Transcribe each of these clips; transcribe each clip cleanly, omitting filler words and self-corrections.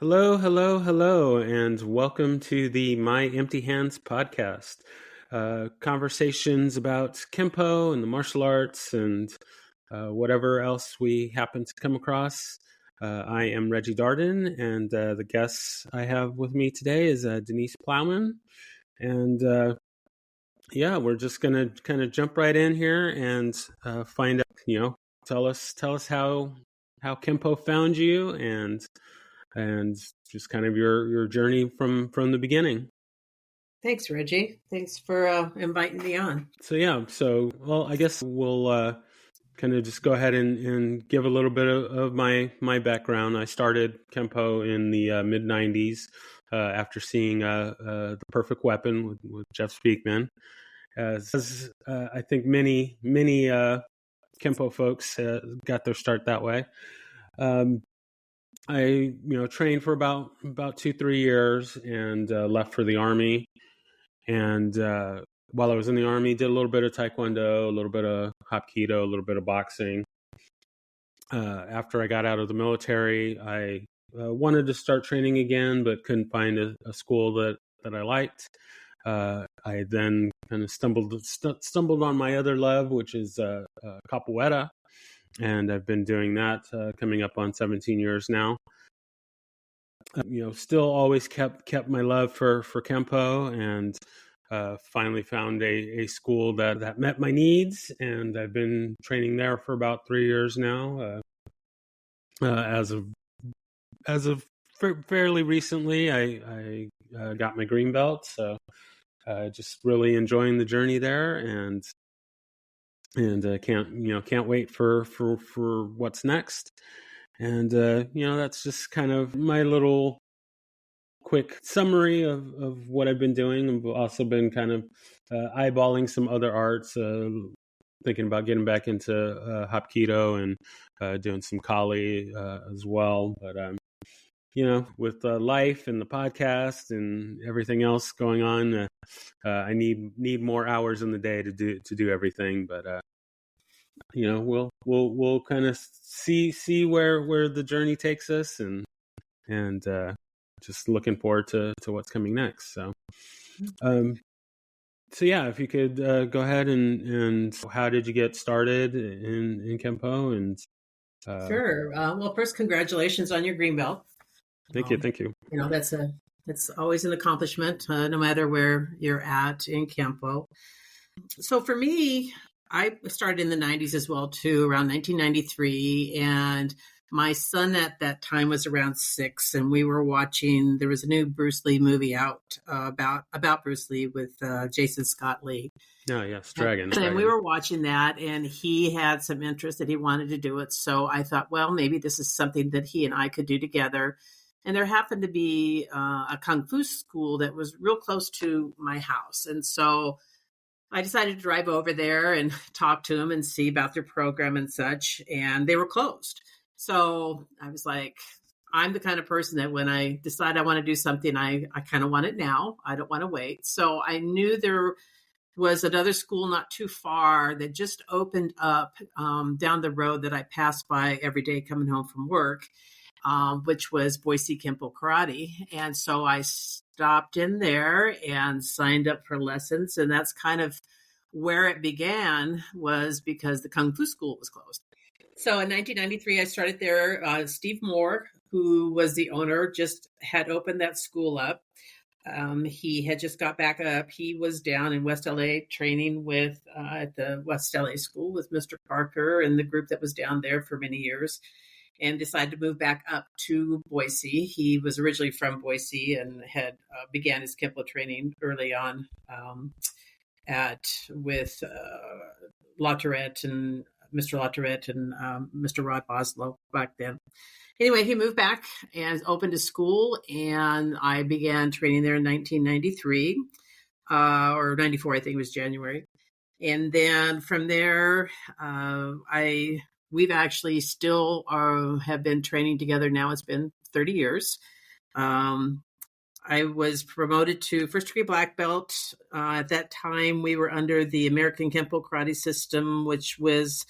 Hello, hello, hello, and welcome to the My Empty Hands podcast. Conversations about Kempo and the martial arts and whatever else we happen to come across. I am Reggie Darden, and the guest I have with me today is Denise Plowman. And we're just going to kind of jump right in here and find out, tell us how Kempo found you and just kind of your journey from the beginning. Thanks, Reggie. Thanks for inviting me on. So I guess we'll kind of just go ahead and give a little bit of my background. I started Kempo in the mid 90s after seeing The Perfect Weapon with Jeff Speakman. As I think many Kempo folks got their start that way. I trained for about 2-3 years and left for the Army. And while I was in the Army, did a little bit of Taekwondo, a little bit of Hapkido, a little bit of boxing. After I got out of the military, I wanted to start training again, but couldn't find a school that I liked. I then kind of stumbled on my other love, which is capoeira. And I've been doing that coming up on 17 years now. Still always kept my love for Kempo, and finally found a school that met my needs, and I've been training there for about 3 years now. As of fairly recently, I got my green belt, so just really enjoying the journey there, and can't wait for what's next. And that's just kind of my little quick summary of what I've been doing. I've also been kind of eyeballing some other arts, thinking about getting back into Hapkido and doing some Kali as well. But with life and the podcast and everything else going on, I need more hours in the day to do everything. But we'll kind of see where the journey takes us, and just looking forward to what's coming next. So if you could go ahead and how did you get started in Kempo? And Sure. Well, first, congratulations on your green belt. Thank you. That's always an accomplishment, no matter where you're at in Kempo. So for me, I started in the 90s as well, too, around 1993. And my son at that time was around 6, and we were watching, there was a new Bruce Lee movie out about Bruce Lee with Jason Scott Lee. Oh, yes, Dragon. And we were watching that, and he had some interest that he wanted to do it. So I thought, well, maybe this is something that he and I could do together. And there happened to be a Kung Fu school that was real close to my house. And so I decided to drive over there and talk to them and see about their program and such. And they were closed. So I was like, I'm the kind of person that when I decide I want to do something, I kind of want it now. I don't want to wait. So I knew there was another school not too far that just opened up down the road that I passed by every day coming home from work, which was Boise Kempo Karate. And so I stopped in there and signed up for lessons. And that's kind of where it began, was because the Kung Fu school was closed. So in 1993, I started there. Steve Moore, who was the owner, just had opened that school up. He had just got back up. He was down in West LA training with at the West LA school with Mr. Parker and the group that was down there for many years, and decided to move back up to Boise. He was originally from Boise and had began his Kempo training early on with Latourette and Mr. Latourette and Mr. Rod Boslow back then. Anyway, he moved back and opened a school, and I began training there in 1993 or 94, I think it was January. And then from there, we've actually still have been training together now. It's been 30 years. I was promoted to first degree black belt. At that time, we were under the American Kempo Karate system, which was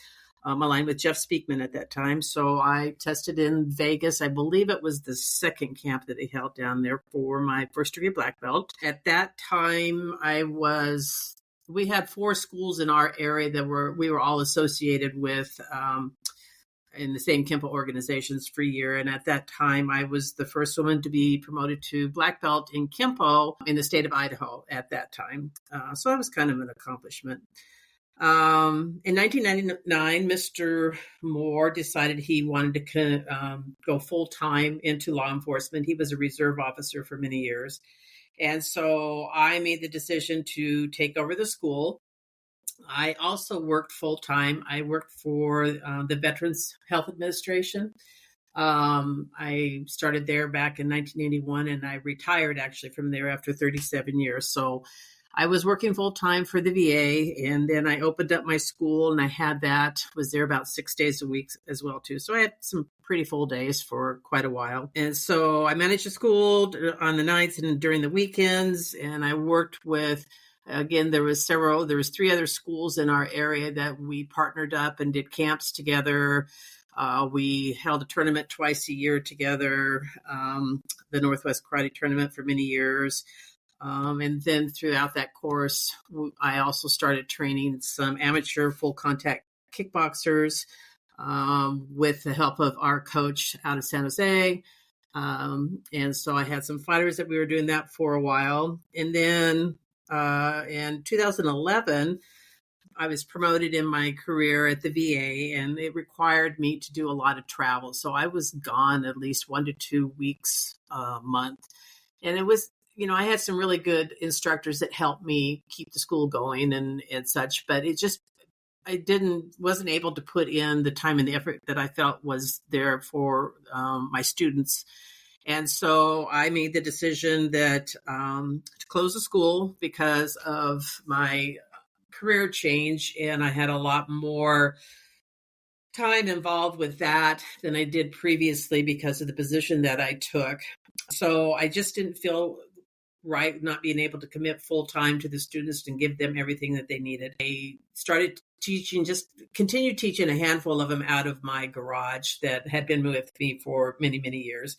aligned with Jeff Speakman at that time. So I tested in Vegas. I believe it was the second camp that they held down there for my first degree black belt. At that time, we had 4 schools in our area that we were all associated with in the same Kempo organizations for a year. And at that time, I was the first woman to be promoted to black belt in Kempo in the state of Idaho at that time. So that was kind of an accomplishment. In 1999, Mr. Moore decided he wanted to go full time into law enforcement. He was a reserve officer for many years. And so I made the decision to take over the school. I also worked full time. I worked for the Veterans Health Administration. I started there back in 1981, and I retired actually from there after 37 years. So I was working full time for the VA, and then I opened up my school, and was there about 6 days a week as well too. So I had some pretty full days for quite a while. And so I managed the school on the nights and during the weekends, and I worked with. Again, there was 3 other schools in our area that we partnered up and did camps together. We held a tournament twice a year together, the Northwest Karate Tournament for many years. And then throughout that course, I also started training some amateur full contact kickboxers with the help of our coach out of San Jose. And so I had some fighters that we were doing that for a while. And then in 2011, I was promoted in my career at the VA, and it required me to do a lot of travel. So I was gone at least 1 to 2 weeks a month. And it was, I had some really good instructors that helped me keep the school going and such, but I wasn't able to put in the time and the effort that I felt was there for my students. And so I made the decision that to close the school because of my career change, and I had a lot more time involved with that than I did previously because of the position that I took. So I just didn't feel right not being able to commit full time to the students and give them everything that they needed. I started continued teaching a handful of them out of my garage that had been with me for many, many years.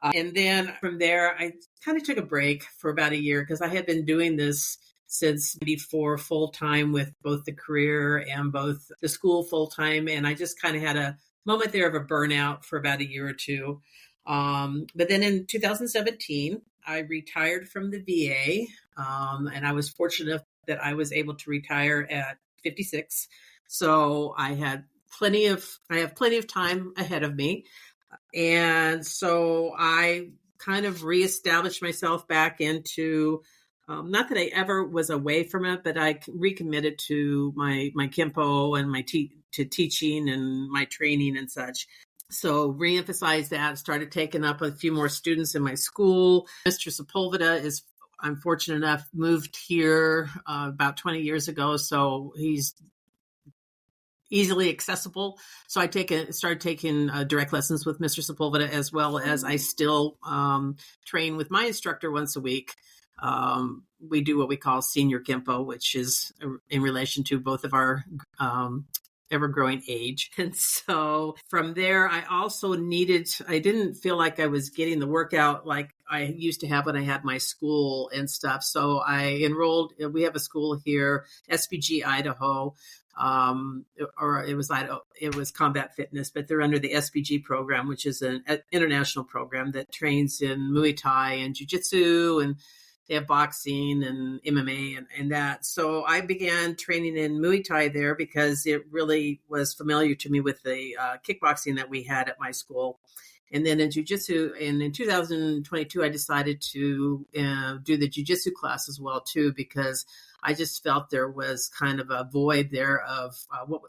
And then from there, I kind of took a break for about a year because I had been doing this since before full time with both the career and both the school full time. And I just kind of had a moment there of a burnout for about a year or two. But then in 2017, I retired from the VA. And I was fortunate enough that I was able to retire at 56. So I have plenty of time ahead of me. And so I kind of reestablished myself back into, not that I ever was away from it, but I recommitted to my Kempo and to teaching and my training and such. So reemphasized that, started taking up a few more students in my school. Mr. Sepulveda I'm fortunate enough, moved here about 20 years ago. So he's easily accessible. So I started taking direct lessons with Mr. Sepulveda, as well as I still train with my instructor once a week. We do what we call senior Kempo, which is in relation to both of our ever-growing age. And so from there, I didn't feel like I was getting the workout like I used to have when I had my school and stuff. So I enrolled, we have a school here, SBG Idaho, or it was Combat Fitness, but they're under the SBG program, which is an international program that trains in Muay Thai and Jiu-Jitsu, and they have boxing and MMA and that. So I began training in Muay Thai there because it really was familiar to me with the kickboxing that we had at my school. And then in Jiu-Jitsu, and in 2022, I decided to do the Jiu-Jitsu class as well, too, because I just felt there was kind of a void there of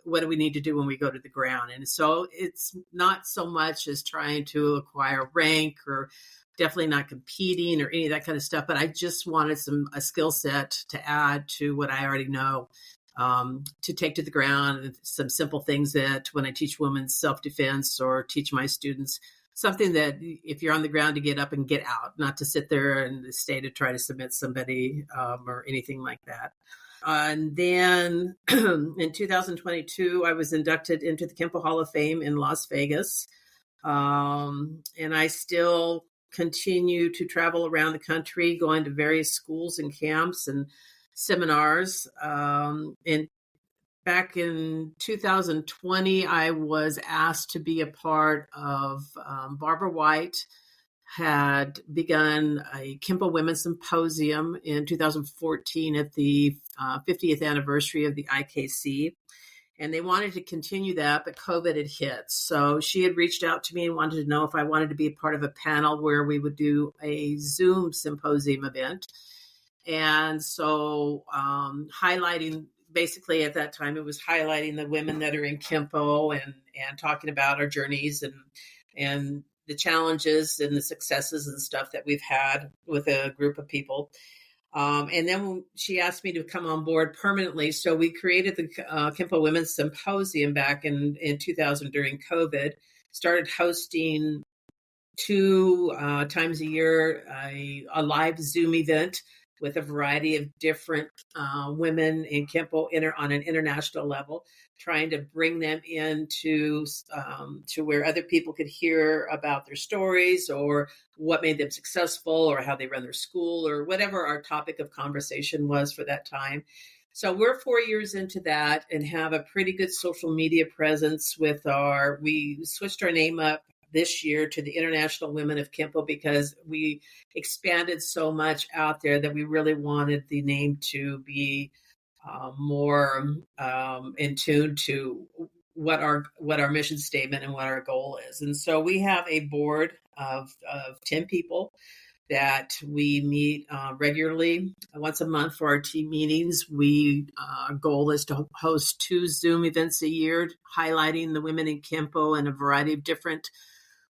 what do we need to do when we go to the ground. And so it's not so much as trying to acquire rank or definitely not competing or any of that kind of stuff, but I just wanted a skill set to add to what I already know, to take to the ground, and some simple things that when I teach women's self-defense or teach my students, something that if you're on the ground, to get up and get out, not to sit there and stay to try to submit somebody or anything like that. And then in 2022, I was inducted into the Kempo Hall of Fame in Las Vegas. And I still continue to travel around the country, going to various schools and camps and seminars. And back in 2020, I was asked to be a part of Barbara White had begun a Kempo Women's Symposium in 2014 at the 50th anniversary of the IKC. And they wanted to continue that, but COVID had hit. So she had reached out to me and wanted to know if I wanted to be a part of a panel where we would do a Zoom symposium event. And so highlighting, basically at that time, it was highlighting the women that are in Kempo and talking about our journeys and the challenges and the successes and stuff that we've had with a group of people. And then she asked me to come on board permanently. So we created the Kempo Women's Symposium back in 2000 during COVID, started hosting 2 times a year a live Zoom event with a variety of different women in Kempo on an international level, trying to bring them into to where other people could hear about their stories or what made them successful or how they run their school or whatever our topic of conversation was for that time. So we're 4 years into that and have a pretty good social media presence we switched our name up this year to the International Women of Kempo because we expanded so much out there that we really wanted the name to be more in tune to what our mission statement and what our goal is. And so we have a board of 10 people that we meet regularly once a month for our team meetings. Our goal is to host 2 Zoom events a year, highlighting the women in Kempo in a variety of different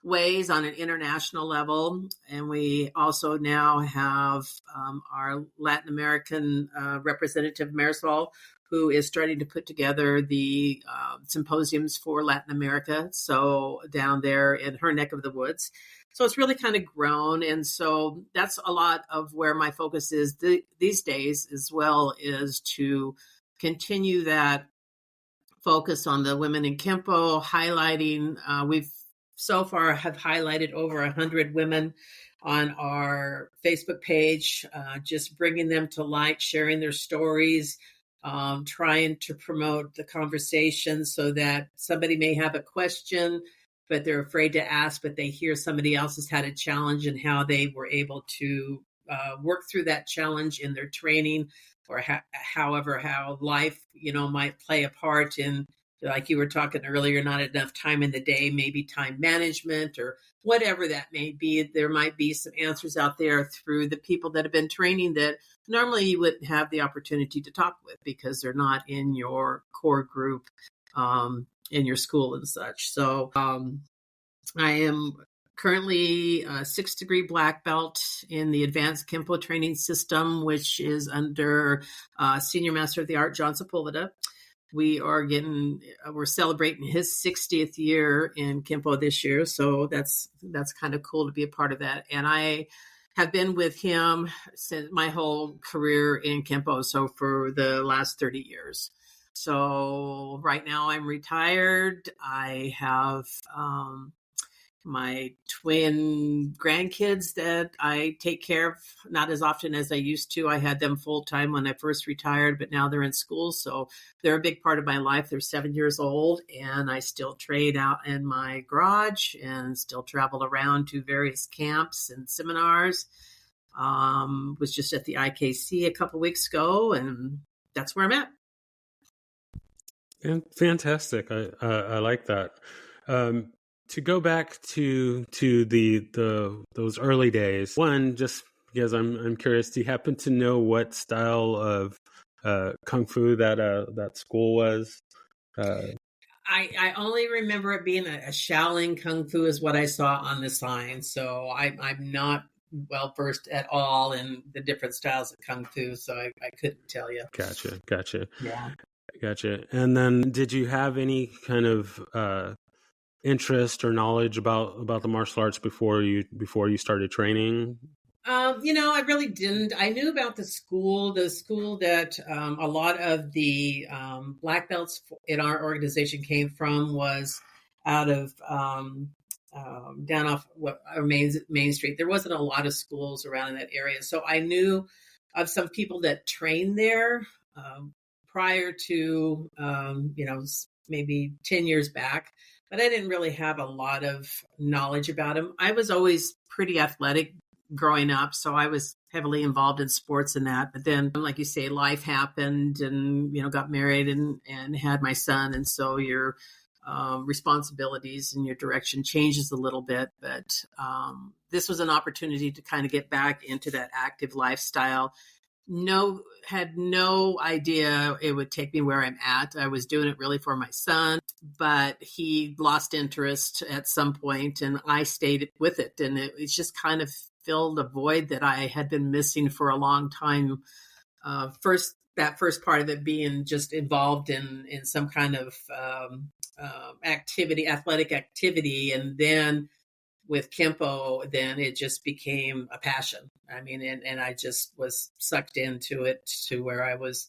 ways on an international level. And we also now have our Latin American representative, Marisol, who is starting to put together the symposiums for Latin America. So down there in her neck of the woods. So it's really kind of grown. And so that's a lot of where my focus is these days, as well, is to continue that focus on the women in Kempo, highlighting, we've so far have highlighted over 100 women on our Facebook page, just bringing them to light, sharing their stories, trying to promote the conversation so that somebody may have a question, but they're afraid to ask, but they hear somebody else has had a challenge and how they were able to work through that challenge in their training or how life, might play a part in, like you were talking earlier, not enough time in the day, maybe time management or whatever that may be. There might be some answers out there through the people that have been training that normally you wouldn't have the opportunity to talk with because they're not in your core group in your school and such. So I am currently a 6th degree black belt in the advanced Kempo training system, which is under Senior Master of the Art John Sepulveda. We're celebrating his 60th year in Kempo this year. So that's kind of cool to be a part of that. And I have been with him since my whole career in Kempo. So for the last 30 years. So right now I'm retired. I have, my twin grandkids that I take care of, not as often as I used to. I had them full time when I first retired, but now they're in school. So they're a big part of my life. They're 7 years old and I still trade out in my garage and still travel around to various camps and seminars. Was just at the IKC a couple weeks ago and that's where I'm at. Fantastic. I like that. To go back to those early days, one, just because I'm curious, do you happen to know what style of kung fu that school was? I only remember it being a Shaolin Kung Fu is what I saw on the sign. So I'm not well versed at all in the different styles of Kung Fu, so I couldn't tell you. Gotcha. Yeah. Gotcha. And then did you have any kind of interest or knowledge about the martial arts before you started training? I really didn't. I knew about the school that a lot of the black belts in our organization came from was out of down off Main Street. There wasn't a lot of schools around in that area, so I knew of some people that trained there prior to maybe 10 years back. But I didn't really have a lot of knowledge about them. I was always pretty athletic growing up, so I was heavily involved in sports and that. But then, like you say, life happened, and got married and had my son, and so your responsibilities and your direction changes a little bit. But this was an opportunity to kind of get back into that active lifestyle. Had no idea it would take me where I'm at. I was doing it really for my son, but he lost interest at some point, and I stayed with it, and it just kind of filled a void that I had been missing for a long time. That first part of it being just involved in some kind of athletic activity, and then with Kempo, then it just became a passion. I mean, and I just was sucked into it to where I was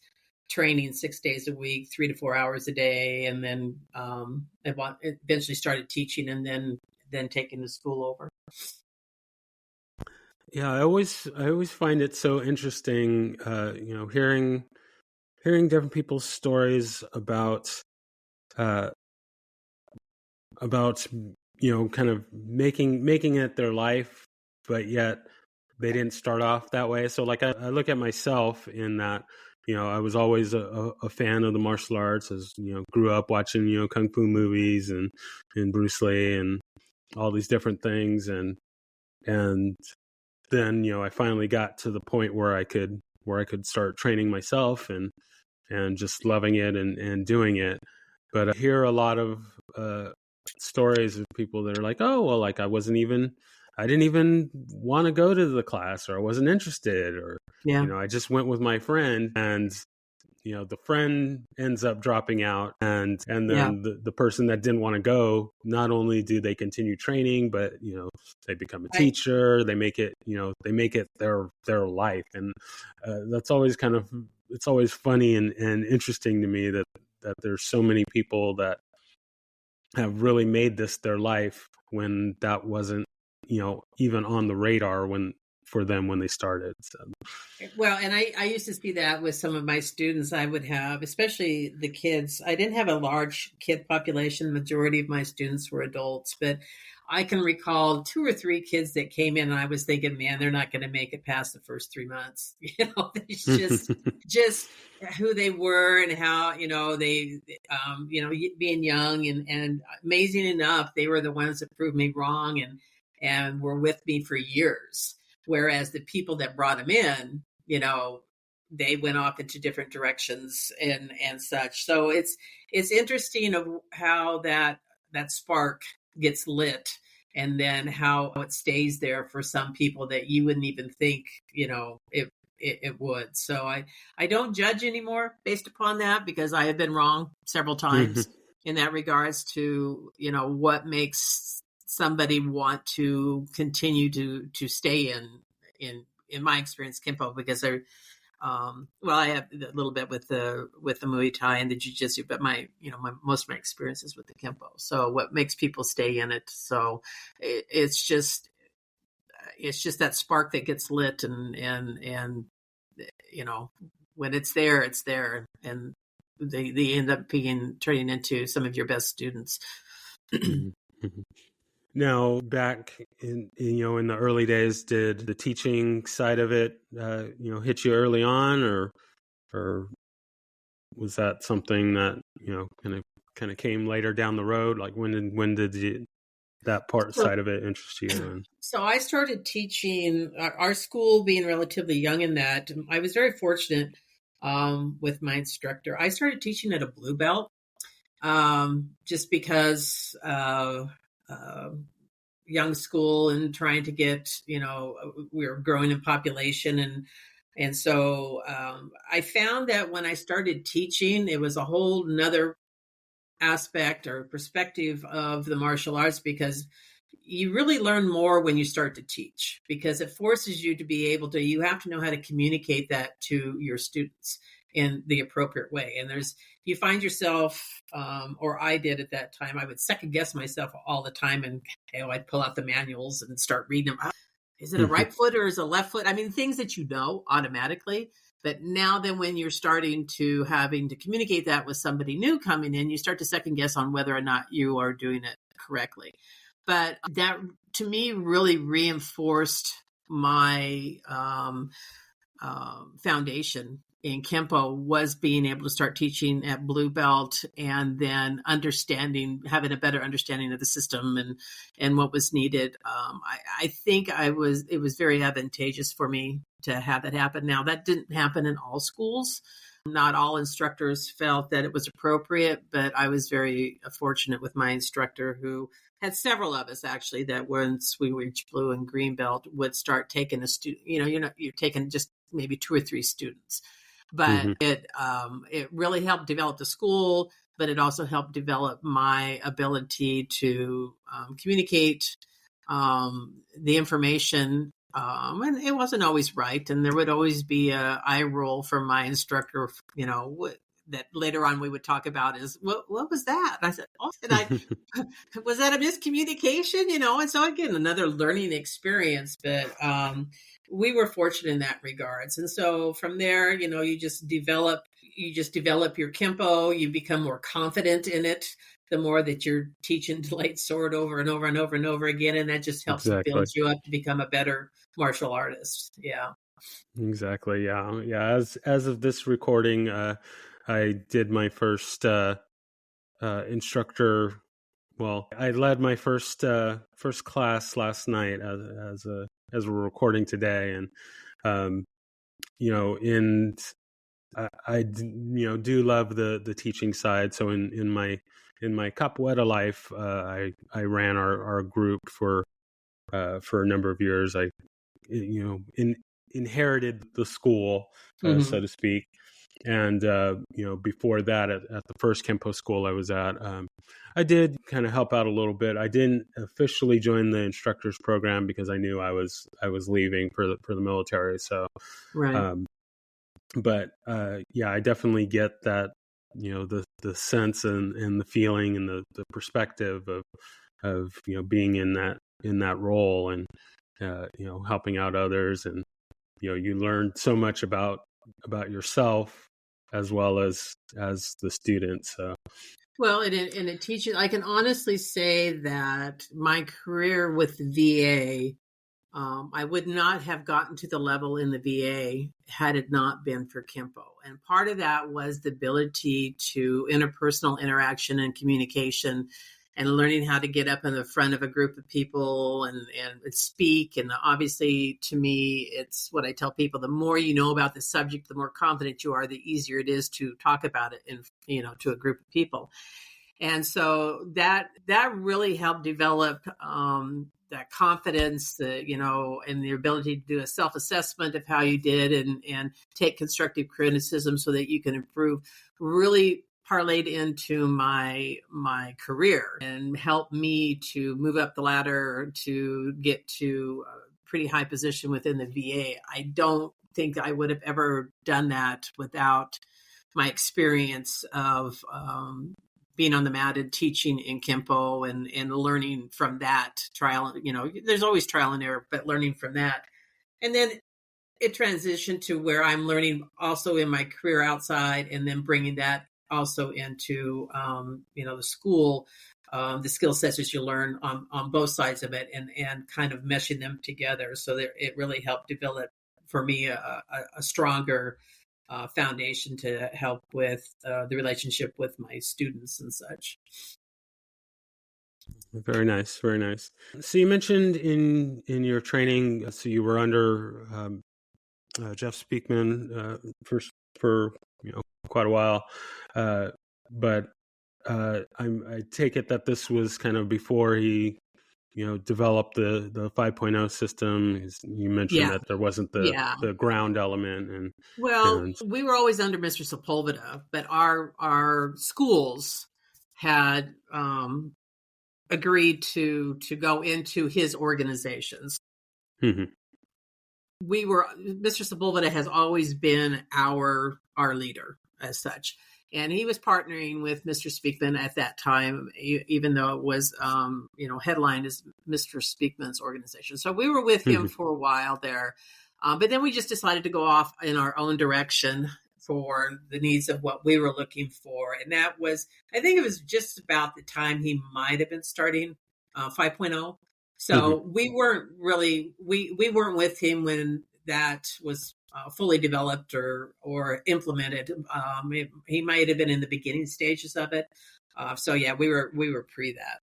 training 6 days a week, 3 to 4 hours a day, and then eventually started teaching, and then taking the school over. Yeah, I always find it so interesting, hearing different people's stories uh, about kind of making it their life, but yet they didn't start off that way. So like I look at myself in that, I was always a fan of the martial arts, as grew up watching kung fu movies and Bruce Lee and all these different things, and then I finally got to the point where I could start training myself and just loving it and doing it. But I hear a lot of stories of people that are like, oh, well, like I didn't even want to go to the class, or I wasn't interested, or Yeah. I just went with my friend, and the friend ends up dropping out, and then Yeah. the person that didn't want to go, not only do they continue training, but they become a I, teacher, they make it their life. And that's always it's always funny and interesting to me that there's so many people that have really made this their life when that wasn't even on the radar for them when they started. So. Well, and I used to see that with some of my students. I would have, especially the kids. I didn't have a large kid population. The majority of my students were adults, but I can recall 2 or 3 kids that came in, and I was thinking, man, they're not going to make it past the first 3 months. It's just who they were and how they being young, and amazing enough, they were the ones that proved me wrong and were with me for years. Whereas the people that brought them in, they went off into different directions and such. So it's interesting of how that spark gets lit, and then how it stays there for some people that you wouldn't even think it would. So I don't judge anymore based upon that, because I have been wrong several times in that regards to what makes somebody want to continue to stay in my experience Kempo, because I have a little bit with the Muay Thai and the Jiu-Jitsu, but my most of my experience is with the Kempo. So what makes people stay in it? So it's just that spark that gets lit, and when it's there, and they end up turning into some of your best students. Now, back in the early days, did the teaching side of it hit you early on, or was that something that kind of came later down the road? Like when did that side of it interest you? And so I started teaching, our school being relatively young in that. I was very fortunate with my instructor. I started teaching at a blue belt, just because young school and trying to get, we were growing in population, and so I found that when I started teaching, it was a whole nother aspect or perspective of the martial arts, because you really learn more when you start to teach, because it forces you to be able to, you have to know how to communicate that to your students in the appropriate way. And you find yourself, or I did at that time, I would second guess myself all the time. And I'd pull out the manuals and start reading them. Is it a right foot or is it a left foot? I mean, things that you know automatically. But now then when you're starting to having to communicate that with somebody new coming in, you start to second guess on whether or not you are doing it correctly. But that, to me, really reinforced my foundation in Kempo, was being able to start teaching at Blue Belt, and then having a better understanding of the system and what was needed. I think it was very advantageous for me to have that happen. Now, that didn't happen in all schools. Not all instructors felt that it was appropriate, but I was very fortunate with my instructor, who had several of us actually, that once we reached Blue and Green Belt would start taking a student. You're taking just maybe 2 or 3 students, but it really helped develop the school. But it also helped develop my ability to communicate the information. And it wasn't always right. And there would always be a eye roll from my instructor, that later on we would talk about is, what was that? And I said, was that a miscommunication? And so again, another learning experience, but we were fortunate in that regards. And so from there, you just develop your Kempo, you become more confident in it, the more that you're teaching delayed sword over and over and over and over again. And that just helps build you up to become a better martial artist. Yeah. Exactly. Yeah. Yeah. As of this recording, I did my first instructor. Well, I led my first class last night as we're recording today, and I do love the teaching side. So in my capoeira life, I ran our group for a number of years. I inherited the school, so to speak. And, before that, at the first Kempo school I was at, I did kind of help out a little bit. I didn't officially join the instructors program because I knew I was leaving for the military. So, right. But I definitely get that, the sense and the feeling and the perspective of being in that role, and helping out others, and you learn so much about yourself as well as the students. So, well, and it teaches. I can honestly say that my career with VA, I would not have gotten to the level in the VA had it not been for Kempo. And part of that was the ability to interpersonal interaction and communication, and learning how to get up in the front of a group of people and speak. And obviously, to me, it's what I tell people: the more you know about the subject, the more confident you are, the easier it is to talk about it to a group of people. And so that really helped develop that confidence, and the ability to do a self-assessment of how you did, and take constructive criticism so that you can improve. Really parlayed into my career and helped me to move up the ladder to get to a pretty high position within the VA. I don't think I would have ever done that without my experience of being on the mat and teaching in Kempo, and learning from that trial. There's always trial and error, but learning from that. And then it transitioned to where I'm learning also in my career outside, and then bringing that also into, the school, the skill sets that you learn on both sides of it, and kind of meshing them together. So that it really helped develop for me a stronger foundation to help with the relationship with my students and such. Very nice, very nice. So you mentioned in your training, so you were under Jeff Speakman for quite a while, but I take it that this was kind of before he developed the 5.0 system. You mentioned that there wasn't the ground element, and we were always under Mr. Sepulveda, but our schools had agreed to go into his organizations. Mm-hmm. Mr. Sepulveda has always been our leader as such. And he was partnering with Mr. Speakman at that time, even though it was, headlined as Mr. Speakman's organization. So we were with him Mm-hmm. for a while there. But then we just decided to go off in our own direction for the needs of what we were looking for. And that was, I think it was just about the time he might have been starting 5.0. Mm-hmm. So we weren't really, we weren't with him when that was fully developed or implemented. He might have been in the beginning stages of it. So yeah, we were pre that,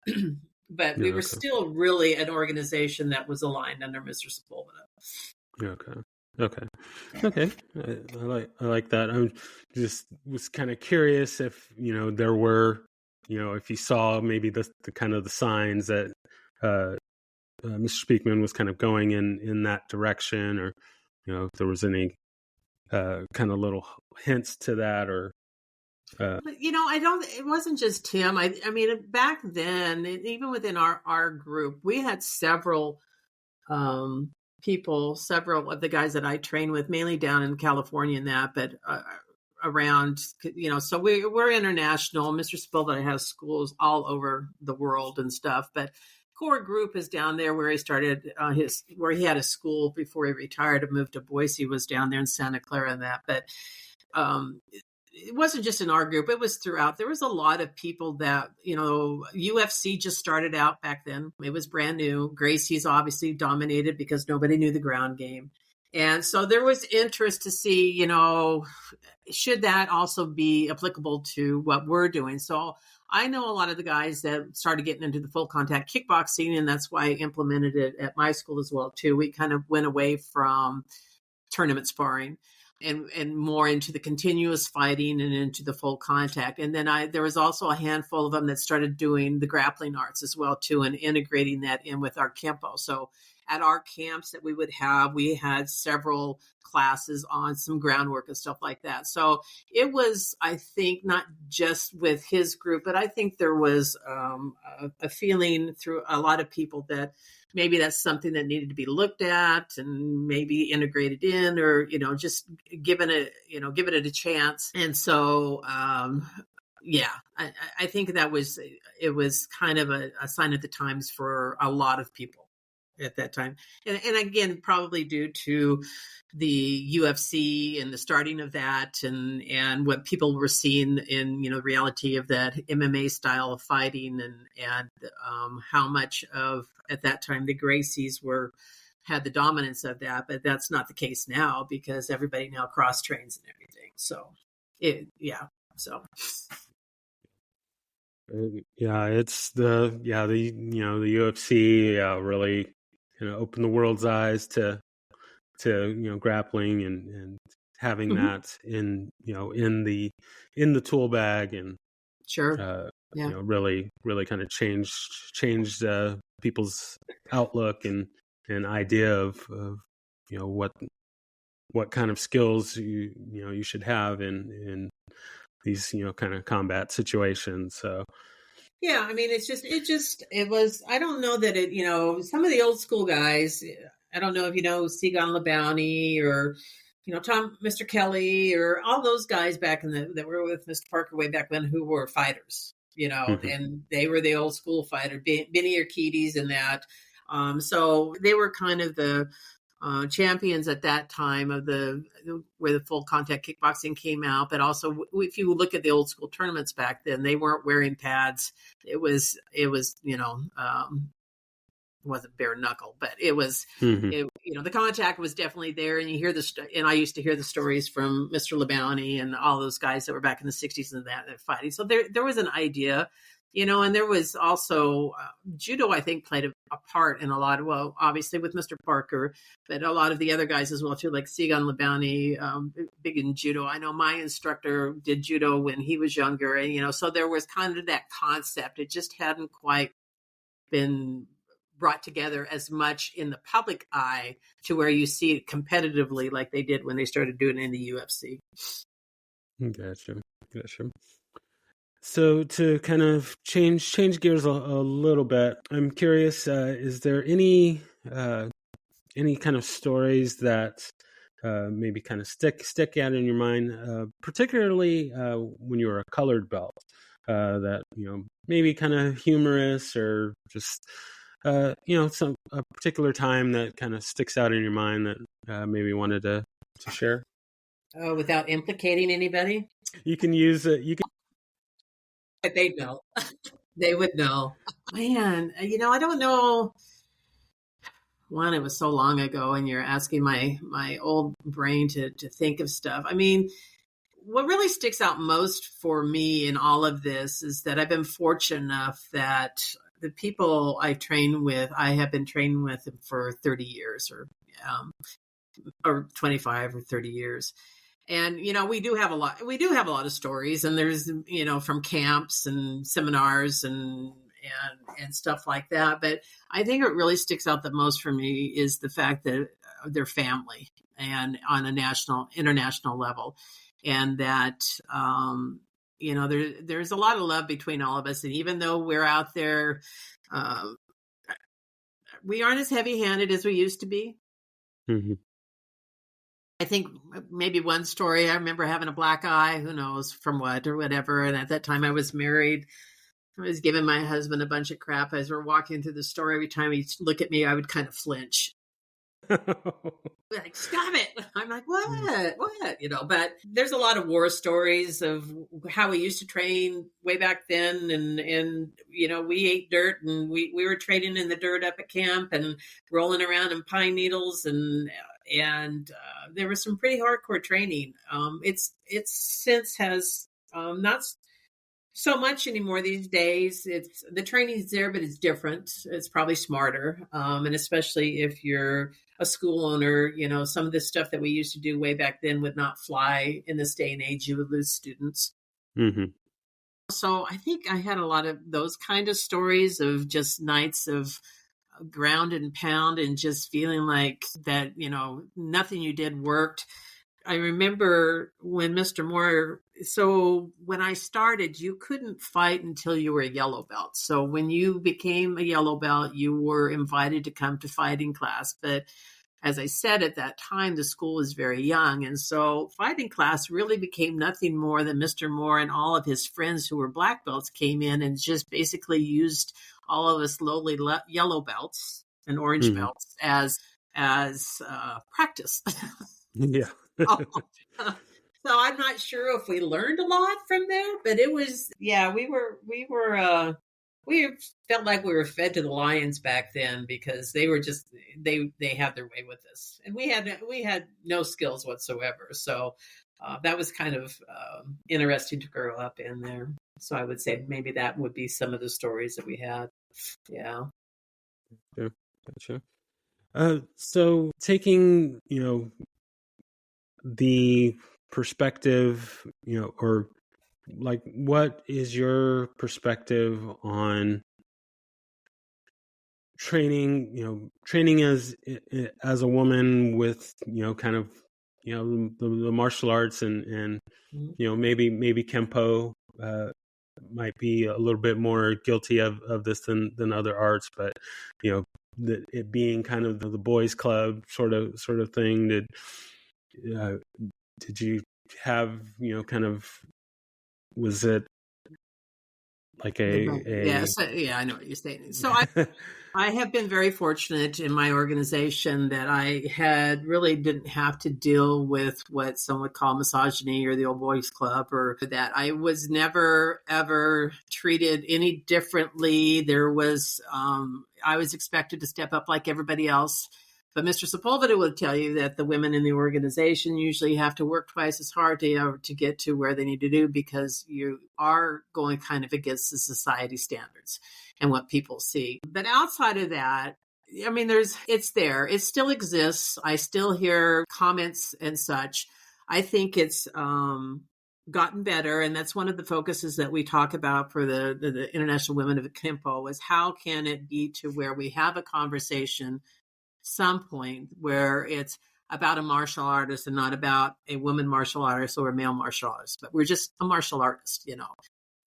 but we Yeah, were okay. still really an organization that was aligned under Mr. Sepulveda. Okay. Okay. Okay. I like that. I just was kind of curious if, there were, if you saw maybe the kind of the signs that Mr. Speakman was kind of going in that direction, or, if there was any kind of little hints to that, or But, it wasn't just him. I mean, back then, even within our group, we had several people, several of the guys that I train with, mainly down in California and that, but around, so we're international. Mr. Spilva has schools all over the world and stuff, but core group is down there where he started where he had a school before he retired and moved to Boise, was down there in Santa Clara and that. But it wasn't just in our group, it was throughout. There was a lot of people that, UFC just started out back then. It was brand new. Gracie's obviously dominated because nobody knew the ground game. And so there was interest to see, should that also be applicable to what we're doing? So I know a lot of the guys that started getting into the full contact kickboxing, and that's why I implemented it at my school as well, too. We kind of went away from tournament sparring and more into the continuous fighting and into the full contact. And then there was also a handful of them that started doing the grappling arts as well too, and integrating that in with our Kempo. So at our camps that we had several classes on some groundwork and stuff like that. So it was, I think, not just with his group, but I think there was a feeling through a lot of people that maybe that's something that needed to be looked at and maybe integrated in, or, just given it a chance. And so, yeah, I think it was kind of a sign of the times for a lot of people at that time. And again, probably due to the UFC and the starting of that, and what people were seeing in, reality of that MMA style of fighting, and how much of, at that time, the Gracies had the dominance of that. But that's not the case now, because everybody now cross trains and everything. So so yeah, it's the UFC really opened the world's eyes to grappling, and having mm-hmm. that in the tool bag, and Sure. Yeah. really kind of changed people's outlook and idea of what kind of skills you should have in these kind of combat situations. So yeah, I mean, it was, I don't know that some of the old school guys, I don't know if Seagon LeBounty, or Mr. Kelly, or all those guys back that were with Mr. Parker way back when, who were fighters, mm-hmm. and they were the old school fighter, Benny Urquidez and that. So they were kind of the champions at that time of where the full contact kickboxing came out. But also, if you look at the old school tournaments back then, they weren't wearing pads. It was wasn't bare knuckle, but it was, Mm-hmm. the contact was definitely there. And you hear and I used to hear the stories from Mr. LeBounty and all those guys that were back in the 60s and that fighting. So there was an idea, and there was also judo, I think, played a part in a lot of, well, obviously with Mr. Parker, but a lot of the other guys as well too, like Seagon LeBounty, big in judo. I know my instructor did judo when he was younger, and so there was kind of that concept. It just hadn't quite been brought together as much in the public eye to where you see it competitively like they did when they started doing it in the UFC. Gotcha. So to kind of change gears a little bit, I'm curious, is there any kind of stories that maybe kind of stick out in your mind, particularly when you were a colored belt, that maybe kind of humorous, or just some a particular time that kind of sticks out in your mind that maybe you wanted to share. Oh, without implicating anybody? You can use it. You can. But they know. They would know. Man, I don't know. One, it was so long ago, and you're asking my old brain to think of stuff. I mean, what really sticks out most for me in all of this is that I've been fortunate enough that the people I have been training with for 30 years, um, or 25 or 30 years. And we do have a lot of stories, and there's from camps and seminars and stuff like that. But I think what really sticks out the most for me is the fact that they're family, and on a international level, and that there's a lot of love between all of us. And even though we're out there, uh, we aren't as heavy handed as we used to be. Mm-hmm. I think maybe one story, I remember having a black eye, who knows from what or whatever. And at that time I was married. I was giving my husband a bunch of crap as we're walking through the store. Every time he'd look at me, I would kind of flinch. Like, stop it. I'm like, what? But there's a lot of war stories of how we used to train way back then. And we ate dirt, and we were training in the dirt up at camp and rolling around in pine needles. And there was some pretty hardcore training. It's since has not so much anymore these days. It's the training's there, but it's different. It's probably smarter, and especially if you're a school owner, some of the stuff that we used to do way back then would not fly in this day and age. You would lose students. Mm-hmm. So I think I had a lot of those kind of stories of just nights of ground and pound, and just feeling like that nothing you did worked. I remember when Mr. Moore, so when I started, you couldn't fight until you were a yellow belt. So when you became a yellow belt, you were invited to come to fighting class. But as I said, at that time, the school was very young. And so fighting class really became nothing more than Mr. Moore and all of his friends who were black belts came in and just basically used all of us lowly yellow belts and orange Mm-hmm. belts as practice. Yeah. So I'm not sure if we learned a lot from there, but it was, yeah, we felt like we were fed to the lions back then, because they were just, they had their way with us, and we had no skills whatsoever. So that was kind of interesting to grow up in there. So I would say maybe that would be some of the stories that we had. Yeah. Yeah. Gotcha. So taking, the perspective, or like, what is your perspective on training as a woman with, kind of, the martial arts, and Mhm. maybe Kempo might be a little bit more guilty of this than other arts, but it being kind of the boys club sort of thing. Uh, did you have, kind of, was it like Yeah, a so, yeah, I know what you're saying. So I have been very fortunate in my organization that I had really didn't have to deal with what some would call misogyny or the old boys club, or that I was never ever treated any differently. I was expected to step up like everybody else. But Mr. Sepulveda will tell you that the women in the organization usually have to work twice as hard to get to where they need to do, because you are going kind of against the society standards and what people see. But outside of that, I mean, it's there. It still exists. I still hear comments and such. I think it's gotten better, and that's one of the focuses that we talk about for the International Women of Kempo, is how can it be to where we have a conversation some point where it's about a martial artist and not about a woman martial artist or a male martial artist, but we're just a martial artist.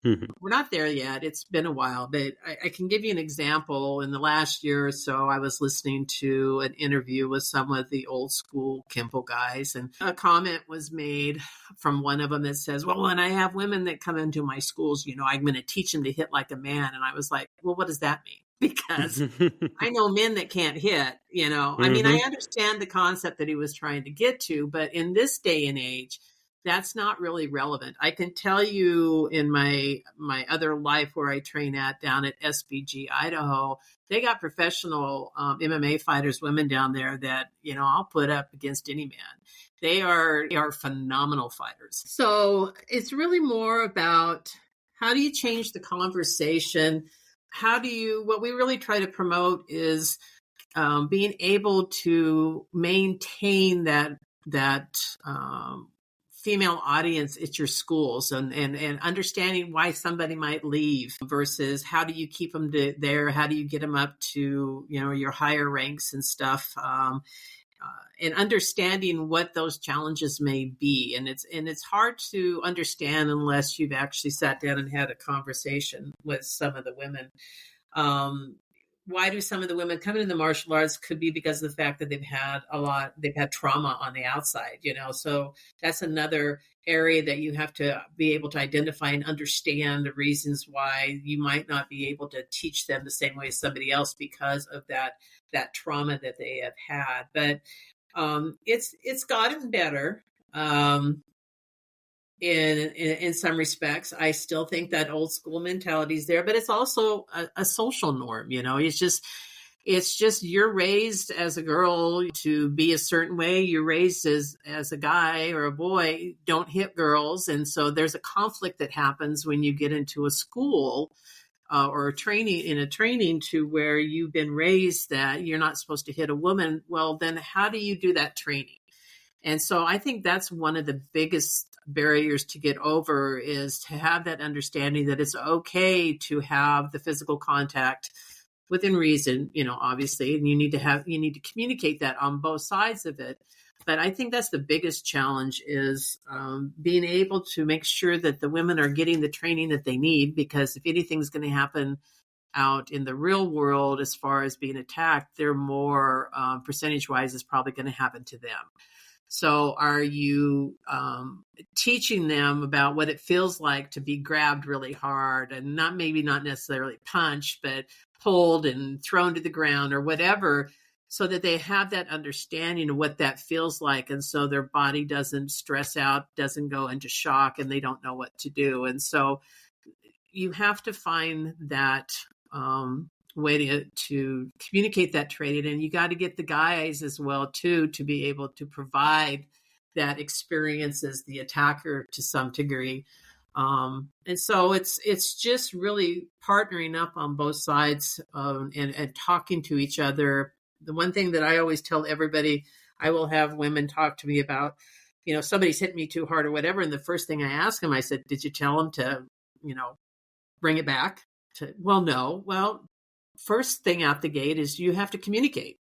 Mhm. We're not there yet. It's been a while, but I can give you an example. In the last year or so, I was listening to an interview with some of the old school Kempo guys, and a comment was made from one of them that says, "Well, when I have women that come into my schools, I'm going to teach them to hit like a man." And I was like, "Well, what does that mean?" Because I know men that can't hit, I mean, I Mhm. understand the concept that he was trying to get to, but in this day and age, that's not really relevant. I can tell you in my other life where I train at down at SBG Idaho, they got professional MMA fighters, women down there that I'll put up against any man. They are phenomenal fighters. So it's really more about how do you change the conversation? What we really try to promote is being able to maintain that female audience at your schools, and understanding why somebody might leave versus how do you keep them there, how do you get them up to your higher ranks and stuff, and understanding what those challenges may be. And it's hard to understand unless you've actually sat down and had a conversation with some of the women. um, why do some of the women come into the martial arts? Could be because of the fact that they've had trauma on the outside, so that's another area that you have to be able to identify and understand the reasons why you might not be able to teach them the same way as somebody else because of that trauma that they have had. But it's gotten better. um, in some respects, I still think that old school mentality is there, but it's also a social norm. It's just you're raised as a girl to be a certain way. You're raised as a guy or a boy, don't hit girls, and so there's a conflict that happens when you get into a school or a training to where you've been raised that you're not supposed to hit a woman. Well, then how do you do that training? And so I think that's one of the biggest barriers to get over, is to have that understanding that it's okay to have the physical contact within reason, obviously, and you need to communicate that on both sides of it. But I think that's the biggest challenge, is being able to make sure that the women are getting the training that they need, because if anything's going to happen out in the real world as far as being attacked, they're more percentage wise is probably going to happen to them. So are you teaching them about what it feels like to be grabbed really hard, and not necessarily punched, but pulled and thrown to the ground or whatever, so that they have that understanding of what that feels like, and so their body doesn't stress out, doesn't go into shock, and they don't know what to do. And so you have to find that way to communicate that training, and you got to get the guys as well too to be able to provide that experience as the attacker to some degree. And so it's just really partnering up on both sides, and talking to each other. The one thing that I always tell everybody, I will have women talk to me about, somebody's hit me too hard or whatever, and the first thing I ask them, I said, "Did you tell them to, bring it back?" Well, no. Well, first thing out the gate is you have to communicate.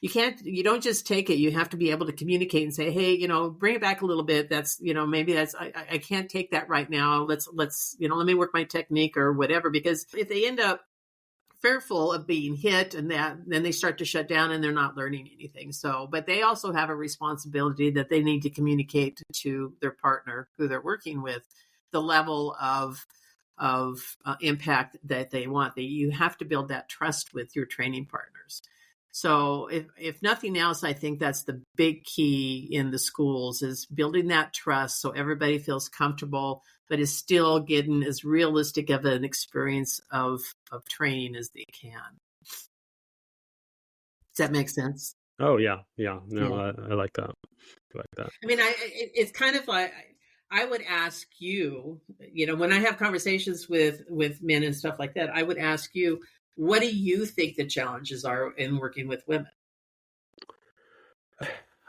You don't just take it. You have to be able to communicate and say, "Hey, bring it back a little bit. That's, maybe I can't take that right now. Let's, let me work my technique or whatever." Because if they end up fearful of being hit, and then they start to shut down and they're not learning anything. So, but they also have a responsibility that they need to communicate to their partner who they're working with, the level of impact that they want. You have to build that trust with your training partners. So if nothing else, I think that's the big key in the schools, is building that trust so everybody feels comfortable, but is still getting as realistic of an experience of training as they can. Does that make sense? Oh yeah, yeah. No, Yeah. I like that. I like that. I mean, it's kind of like, I would ask you, when I have conversations with men and stuff like that, I would ask you, what do you think the challenges are in working with women?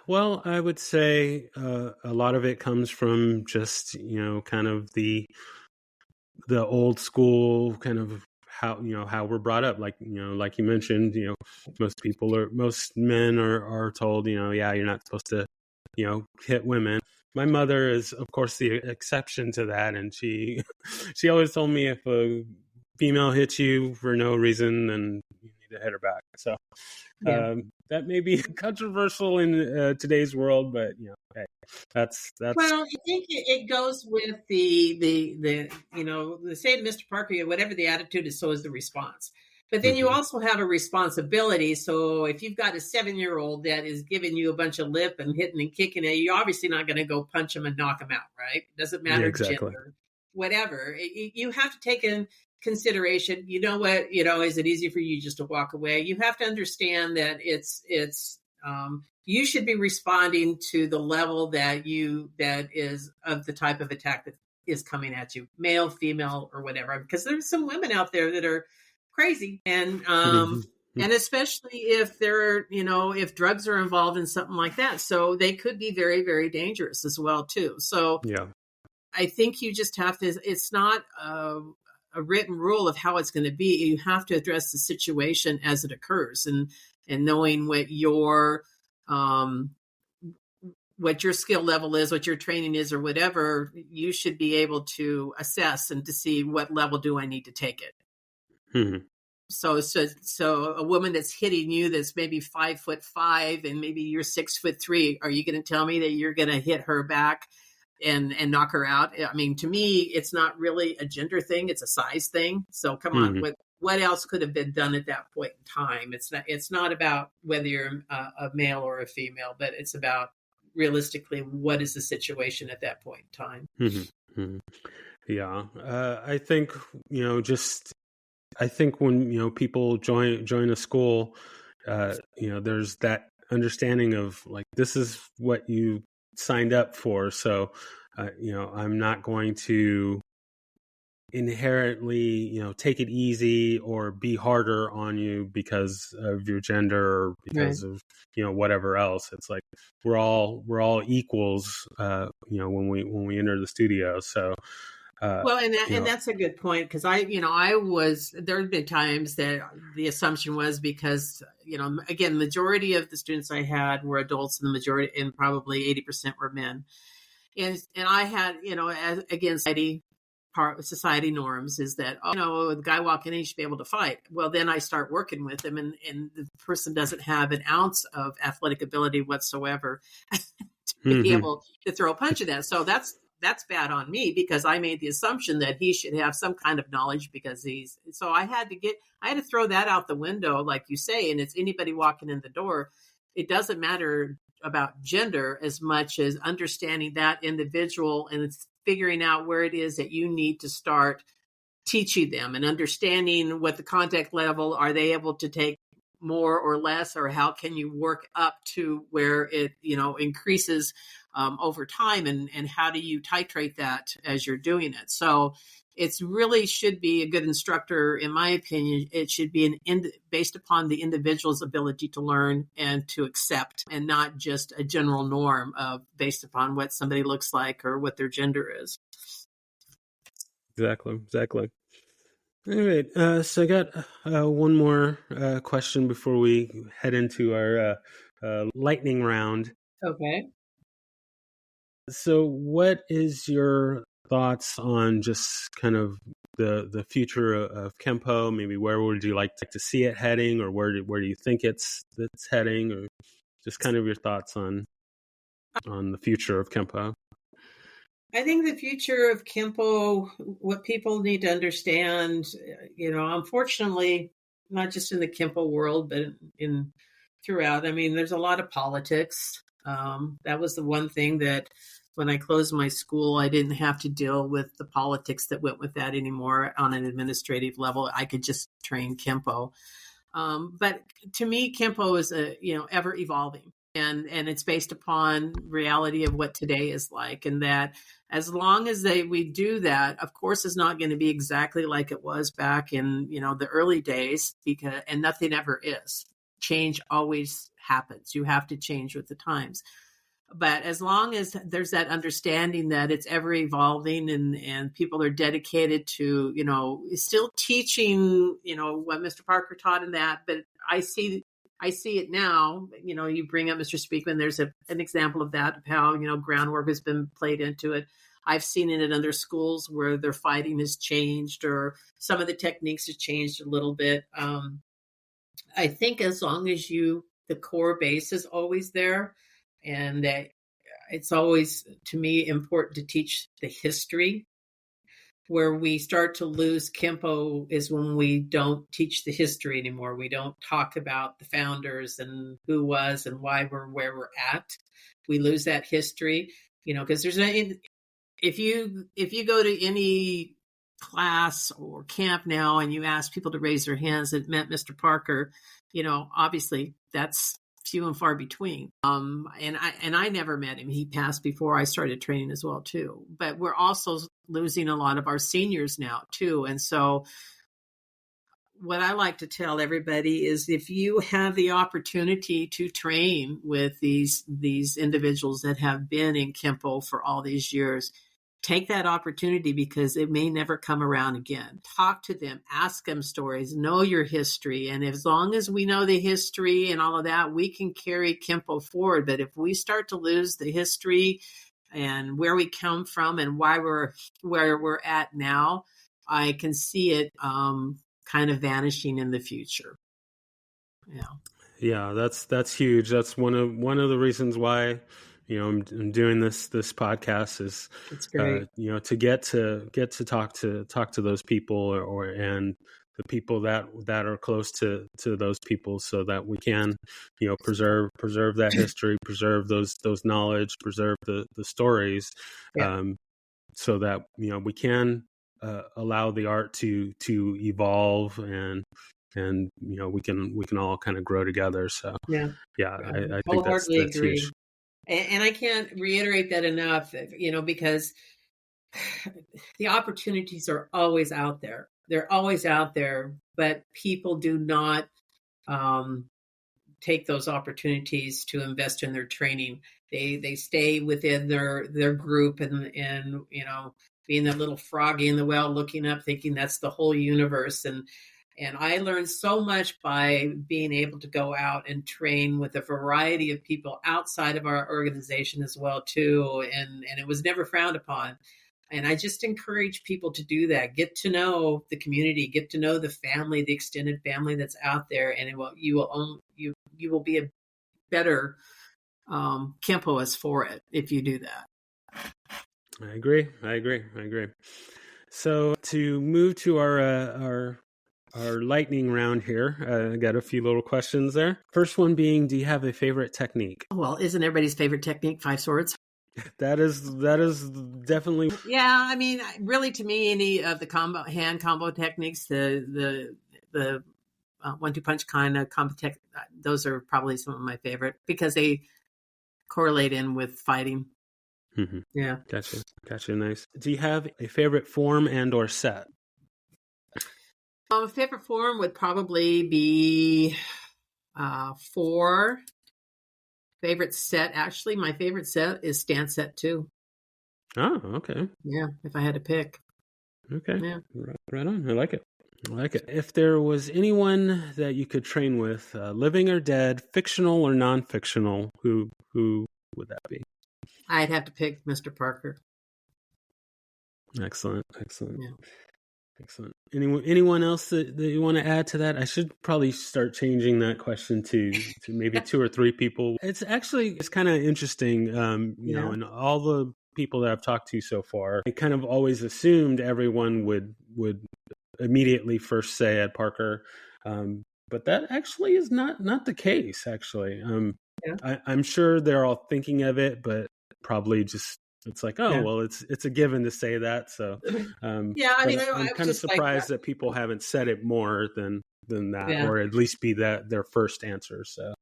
Well, I would say a lot of it comes from just kind of the old school kind of how we're brought up. Like like you mentioned, most men are told, yeah, you're not supposed to hit women. My mother is, of course, the exception to that, and she always told me if a female hits you for no reason, then you need to hit her back. So Yeah. that may be controversial in today's world, but hey, that's Well, I think it goes with the the say to Mr. Parker, whatever the attitude is, so is the response. But then you mhm, also have a responsibility. So if you've got a 7-year-old that is giving you a bunch of lip and hitting and kicking at you, you're obviously not going to go punch him and knock him out, right? It doesn't yeah, matter exactly. gender, whatever. You have to take in consideration. You know what? Is it easy for you just to walk away? You have to understand that you should be responding to the level that is of the type of attack that is coming at you, male, female, or whatever. Because there's some women out there that are crazy, Mhm, and especially if if drugs are involved in something like that, so they could be very, very dangerous as well too. So yeah. I think you just have to. It's not a written rule of how it's going to be. You have to address the situation as it occurs, and knowing um, what your skill level is, what your training is, or whatever, you should be able to assess and to see what level do I need to take it. Mhm, So a woman that's hitting you that's maybe 5'5" and maybe you're 6'3", are you going to tell me that you're going to hit her back and knock her out? I mean, to me, it's not really a gender thing; it's a size thing. So come on, mhm, what else could have been done at that point in time? It's not about whether you're a male or a female, but it's about realistically what is the situation at that point in time. mhm, mhm. Yeah, I think just I think when people join a school, there's that understanding of like this is what you signed up for. So, I'm not going to inherently take it easy or be harder on you because of your gender or Right. because of whatever else. It's like we're all equals when we enter the studio. So uh Well, you and know that's a good point because there have been times that the assumption was because again, majority of the students I had were adults, and the majority and probably 80% were men, and I had as again society norms is that the guy walking in he should be able to fight. Well, then I start working with him, and the person doesn't have an ounce of athletic ability whatsoever to be mhm, able to throw a punch at that. So that's bad on me because I made the assumption that he should have some kind of knowledge because I had to throw that out the window, like you say, and it's anybody walking in the door. It doesn't matter about gender as much as understanding that individual and it's figuring out where it is that you need to start teaching them and understanding what the contact level are they able to take more or less, or how can you work up to where it increases over time, and how do you titrate that as you're doing it. So it's really should be a good instructor, in my opinion. It should be based upon the individual's ability to learn and to accept, and not just a general norm of based upon what somebody looks like or what their gender is. exactly. All right. So I got one more question before we head into our lightning round. Okay. So, what is your thoughts on just kind of the future of Kempo? Maybe where would you like to see it heading, or where do you think it's heading, or just kind of your thoughts on the future of Kempo? I think the future of Kempo, what people need to understand, unfortunately, not just in the Kempo world, but in throughout. I mean, there's a lot of politics. That was the one thing that when I closed my school, I didn't have to deal with the politics that went with that anymore on an administrative level. I could just train Kempo. But to me, Kempo is ever evolving, and it's based upon reality of what today is like, and that as long as we do that, of course, it's not going to be exactly like it was back in the early days, and nothing ever is. Change always happens. You have to change with the times. But as long as there's that understanding that it's ever evolving, and people are dedicated to still teaching what Mr. Parker taught in that, but I see it now. You bring up Mr. Speakman. There's an example of that, of how, groundwork has been played into it. I've seen it in other schools where their fighting has changed or some of the techniques have changed a little bit. I think as long as the core base is always there, and that it's always, to me, important to teach the history. Where we start to lose Kempo is when we don't teach the history anymore. We don't talk about the founders and who was and why we're where we're at. We lose that history, because if you go to any class or camp now and you ask people to raise their hands that met Mr. Parker, obviously that's few and far between. And I never met him. He passed before I started training as well too. But we're also losing a lot of our seniors now too. And so what I like to tell everybody is if you have the opportunity to train with these individuals that have been in Kempo for all these years, take that opportunity because it may never come around again. Talk to them, ask them stories, know your history. And as long as we know the history and all of that, we can carry Kempo forward. But if we start to lose the history and where we come from and why we're where we're at now, I can see it kind of vanishing in the future. Yeah, that's huge. That's one of the reasons why I'm doing this podcast is It's great. to get to talk to those people and the people that are close to those people, so that we can preserve that history, preserve those knowledge, preserve the stories, so that we can allow the art to evolve and we can all kind of grow together. So I think that's huge. And I can't reiterate that enough, because the opportunities are always out there. They're always out there, but people do not take those opportunities to invest in their training. They stay within their group and being that little froggy in the well, looking up, thinking that's the whole universe. And I learned so much by being able to go out and train with a variety of people outside of our organization as well too. And it was never frowned upon. And I just encourage people to do that. Get to know the community, get to know the family, the extended family that's out there, and you will be a better Kempoist for it if you do that. I agree. So to move to our lightning round here, I got a few little questions there. First one being, do you have a favorite technique? Well, isn't everybody's favorite technique 5 swords? That is definitely. Yeah, I mean, really, to me, any of the hand combo techniques, the 1-2 punch kind of combo tech, those are probably some of my favorite because they correlate in with fighting. Mm-hmm. Yeah, gotcha. Nice. Do you have a favorite form and or set? Favorite form would probably be 4. Favorite set, actually, my favorite set is stand set 2. Oh, okay. Yeah, if I had to pick. Okay. Yeah. Right on. I like it. If there was anyone that you could train with, living or dead, fictional or non-fictional, who would that be? I'd have to pick Mr. Parker. Excellent. Yeah. Excellent. Anyone else that you want to add to that? I should probably start changing that question to maybe 2 or 3 people. It's kind of interesting, you know, and all the people that I've talked to so far, I kind of always assumed everyone would immediately first say Ed Parker, but that actually is not the case. Actually, I'm sure they're all thinking of it, but probably just. It's like, well, it's a given to say that. So, I mean, I'm kind of surprised that people haven't said it more than that, or at least be their first answer. So,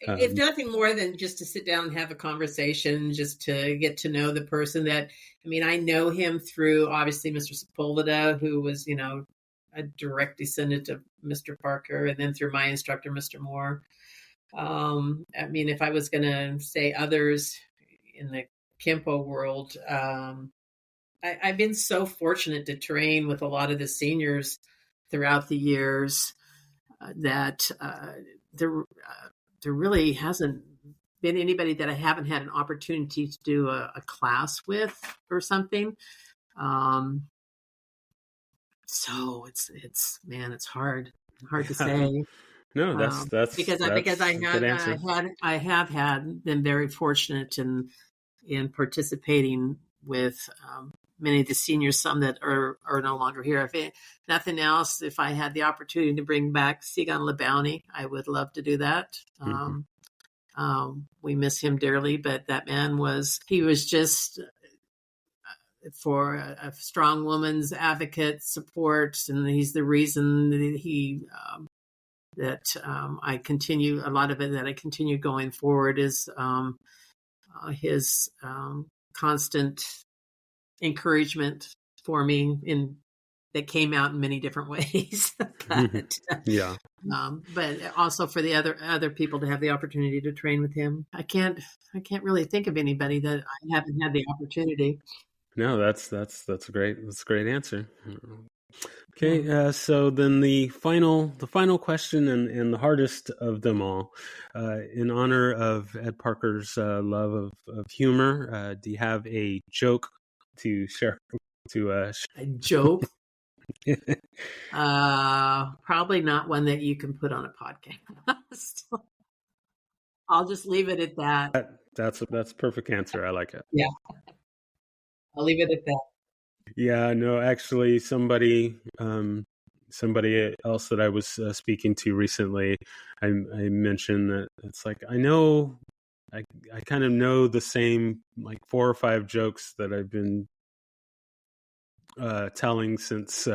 if nothing more than just to sit down and have a conversation, just to get to know the person that, I mean, I know him through obviously Mr. Sepulveda, who was, a direct descendant of Mr. Parker, and then through my instructor, Mr. Moore. I mean, if I was going to say others in the Kempo world, I've been so fortunate to train with a lot of the seniors throughout the years that there really hasn't been anybody that I haven't had an opportunity to do a class with or something. So it's hard to say. No, Because that's a good answer. I have had been very fortunate in participating with many of the seniors, some that are no longer here. Nothing else, if I had the opportunity to bring back Sigan LeBounty, I would love to do that. Mm-hmm. We miss him dearly, but that man he was just for a strong woman's advocate support, and he's the reason that I continue. A lot of it that I continue going forward is his constant encouragement for me that came out in many different ways. Yeah. But also for the other people to have the opportunity to train with him. I can't really think of anybody that I haven't had the opportunity. No, that's a great answer. Okay, Yeah. so then the final question and the hardest of them all, in honor of Ed Parker's love of humor, do you have a joke to share? A joke? Probably not one that you can put on a podcast. I'll just leave it at that. That's a perfect answer. I like it. Yeah, I'll leave it at that. Yeah, no, actually, somebody else that I was speaking to recently, I mentioned that it's like I know, I kind of know the same like 4 or 5 jokes that I've been telling since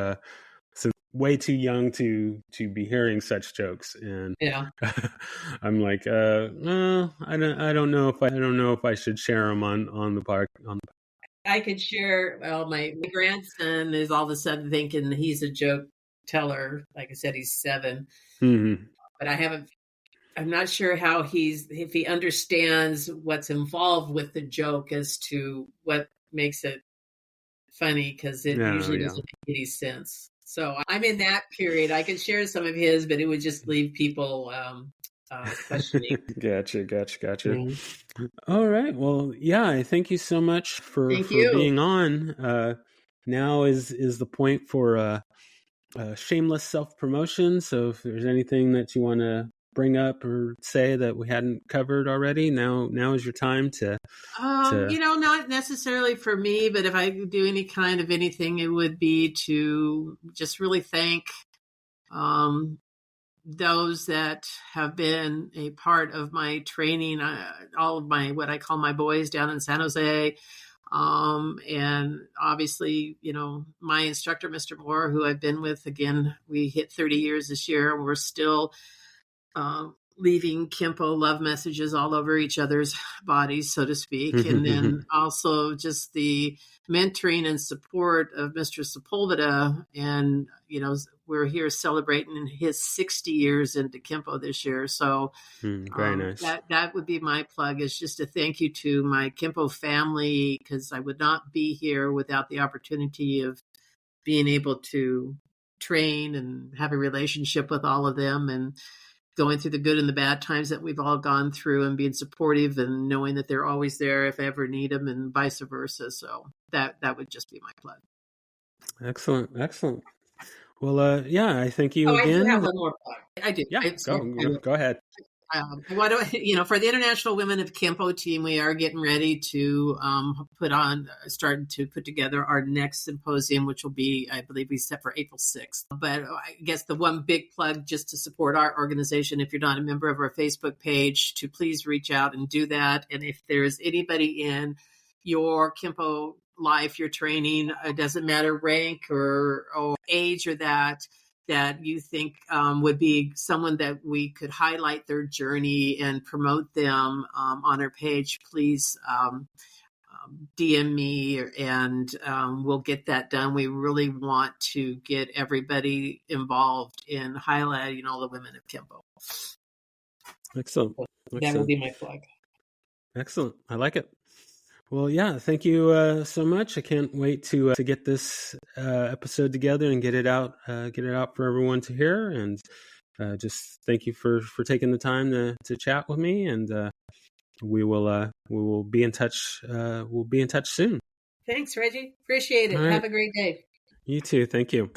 way too young to be hearing such jokes, and Yeah. I'm like, no, I don't know if I should share them on the park on. I could share. Well, my grandson is all of a sudden thinking he's a joke teller. Like I said, he's 7, Mm-hmm. but I'm not sure how if he understands what's involved with the joke as to what makes it funny, because it No, usually yeah. doesn't make any sense. So I'm in that period. I could share some of his, but it would just leave people questioning. Gotcha. Yeah. All right. Well, yeah, I thank you so much Thank for you. being on. Now is the point for shameless self-promotion. So if there's anything that you want to bring up or say that we hadn't covered already, now is your time to Not necessarily for me, but if I could do any kind of anything, it would be to just really thank those that have been a part of my training, all of my, what I call my boys down in San Jose. And obviously, my instructor, Mr. Moore, who I've been with, again, we hit 30 years this year, and we're still leaving Kempo love messages all over each other's bodies, so to speak. And then also just the mentoring and support of Mr. Sepulveda. And, we're here celebrating his 60 years into Kempo this year. So very nice. that would be my plug, is just a thank you to my Kempo family, because I would not be here without the opportunity of being able to train and have a relationship with all of them, and going through the good and the bad times that we've all gone through, and being supportive and knowing that they're always there if I ever need them, and vice versa. So that would just be my plug. Excellent. Well, yeah, I thank you I do again. have one more plug. I do. Yeah, go ahead. For the International Women of Kempo team, we are getting ready to start to put together our next symposium, which will be, I believe, we set for April 6th. But I guess the one big plug, just to support our organization, if you're not a member of our Facebook page, to please reach out and do that. And if there's anybody in your Kempo life, your training, it doesn't matter rank or age, or that you think would be someone that we could highlight their journey and promote them on our page, please DM me, and we'll get that done. We really want to get everybody involved in highlighting all the women of Kempo. Excellent. That will be my plug. Excellent. I like it. Well, yeah, thank you so much. I can't wait to get this episode together and get it out for everyone to hear. And just thank you for taking the time to chat with me, and we will be in touch. We'll be in touch soon. Thanks, Reggie. Appreciate All it. right. Have a great day. You too. Thank you.